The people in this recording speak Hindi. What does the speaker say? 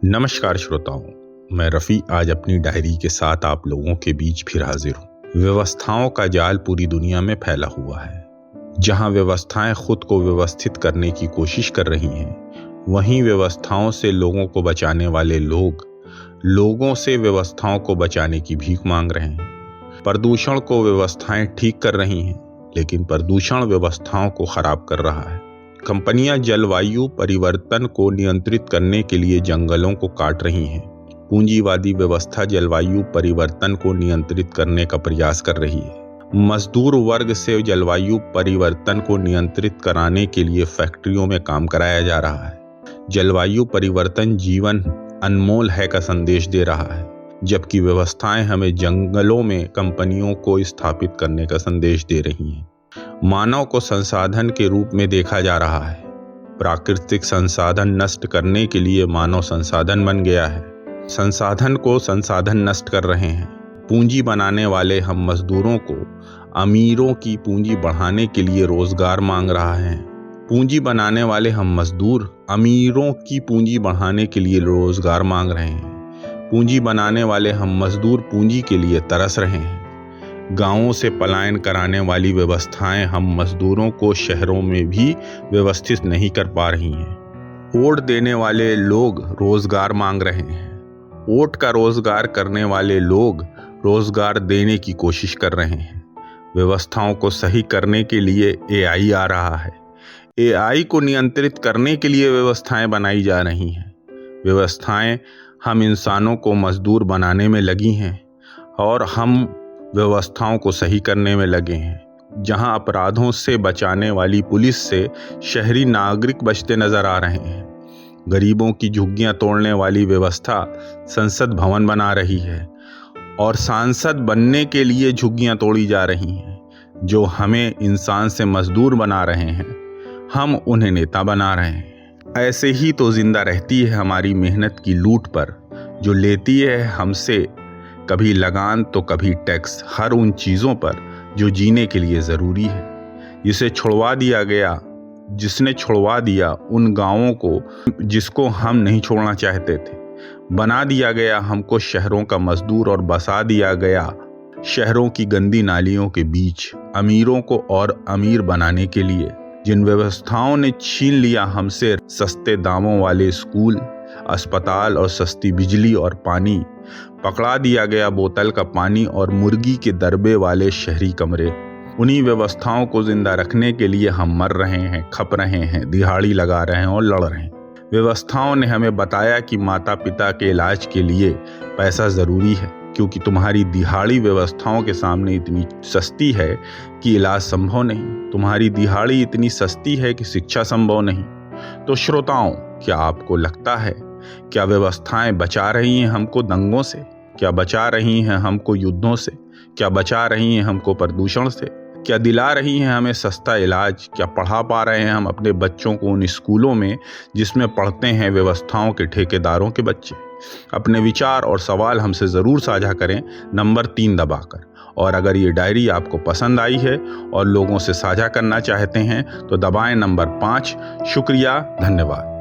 नमस्कार श्रोताओं, मैं रफ़ी आज अपनी डायरी के साथ आप लोगों के बीच फिर हाजिर हूँ। व्यवस्थाओं का जाल पूरी दुनिया में फैला हुआ है। जहाँ व्यवस्थाएं खुद को व्यवस्थित करने की कोशिश कर रही हैं, वहीं व्यवस्थाओं से लोगों को बचाने वाले लोग लोगों से व्यवस्थाओं को बचाने की भीख मांग रहे हैं। प्रदूषण को व्यवस्थाएं ठीक कर रही हैं, लेकिन प्रदूषण व्यवस्थाओं को खराब कर रहा है। कंपनियां जलवायु परिवर्तन को नियंत्रित करने के लिए जंगलों को काट रही हैं। पूंजीवादी व्यवस्था जलवायु परिवर्तन को नियंत्रित करने का प्रयास कर रही है। मजदूर वर्ग से जलवायु परिवर्तन को नियंत्रित कराने के लिए फैक्ट्रियों में काम कराया जा रहा है। जलवायु परिवर्तन जीवन अनमोल है का संदेश दे रहा है, जबकि व्यवस्थाएं हमें जंगलों में कंपनियों को स्थापित करने का संदेश दे रही हैं। मानव को संसाधन के रूप में देखा जा रहा है। प्राकृतिक संसाधन नष्ट करने के लिए मानव संसाधन बन गया है। संसाधन को संसाधन नष्ट कर रहे हैं। पूंजी बनाने वाले हम मजदूरों को अमीरों की पूंजी बढ़ाने के लिए रोजगार मांग रहा है। पूंजी बनाने वाले हम मजदूर अमीरों की पूंजी बढ़ाने के लिए रोजगार मांग रहे हैं। पूंजी बनाने वाले हम मजदूर पूंजी के लिए तरस रहे हैं। गांवों से पलायन कराने वाली व्यवस्थाएं हम मजदूरों को शहरों में भी व्यवस्थित नहीं कर पा रही हैं। वोट देने वाले लोग रोजगार मांग रहे हैं। वोट का रोजगार करने वाले लोग रोजगार देने की कोशिश कर रहे हैं। व्यवस्थाओं को सही करने के लिए एआई आ रहा है। एआई को नियंत्रित करने के लिए व्यवस्थाएं बनाई जा रही हैं। व्यवस्थाएं हम इंसानों को मजदूर बनाने में लगी हैं और हम व्यवस्थाओं को सही करने में लगे हैं। जहां अपराधों से बचाने वाली पुलिस से शहरी नागरिक बचते नजर आ रहे हैं। गरीबों की झुग्गियां तोड़ने वाली व्यवस्था संसद भवन बना रही है और सांसद बनने के लिए झुग्गियां तोड़ी जा रही हैं। जो हमें इंसान से मजदूर बना रहे हैं, हम उन्हें नेता बना रहे हैं। ऐसे ही तो जिंदा रहती है हमारी मेहनत की लूट पर, जो लेती है हमसे कभी लगान तो कभी टैक्स, हर उन चीज़ों पर जो जीने के लिए ज़रूरी है। जिसने छुड़वा दिया उन गांवों को जिसको हम नहीं छोड़ना चाहते थे। बना दिया गया हमको शहरों का मजदूर और बसा दिया गया शहरों की गंदी नालियों के बीच, अमीरों को और अमीर बनाने के लिए। जिन व्यवस्थाओं ने छीन लिया हमसे सस्ते दामों वाले स्कूल, अस्पताल और सस्ती बिजली और पानी, पकड़ा दिया गया बोतल का पानी और मुर्गी के दरबे वाले शहरी कमरे। उन्हीं व्यवस्थाओं को जिंदा रखने के लिए हम मर रहे हैं, खप रहे हैं, दिहाड़ी लगा रहे हैं और लड़ रहे हैं। व्यवस्थाओं ने हमें बताया कि माता पिता के इलाज के लिए पैसा ज़रूरी है, क्योंकि तुम्हारी दिहाड़ी व्यवस्थाओं के सामने इतनी सस्ती है कि इलाज संभव नहीं। तुम्हारी दिहाड़ी इतनी सस्ती है कि शिक्षा संभव नहीं। तो श्रोताओं, क्या आपको लगता है क्या व्यवस्थाएं बचा रही हैं हमको दंगों से? क्या बचा रही हैं हमको युद्धों से? क्या बचा रही हैं हमको प्रदूषण से? क्या दिला रही हैं हमें सस्ता इलाज? क्या पढ़ा पा रहे हैं हम अपने बच्चों को उन स्कूलों में जिसमें पढ़ते हैं व्यवस्थाओं के ठेकेदारों के बच्चे? अपने विचार और सवाल हमसे ज़रूर साझा करें नंबर 3 दबाकर। और अगर ये डायरी आपको पसंद आई है और लोगों से साझा करना चाहते हैं तो दबाएं नंबर 5। शुक्रिया, धन्यवाद।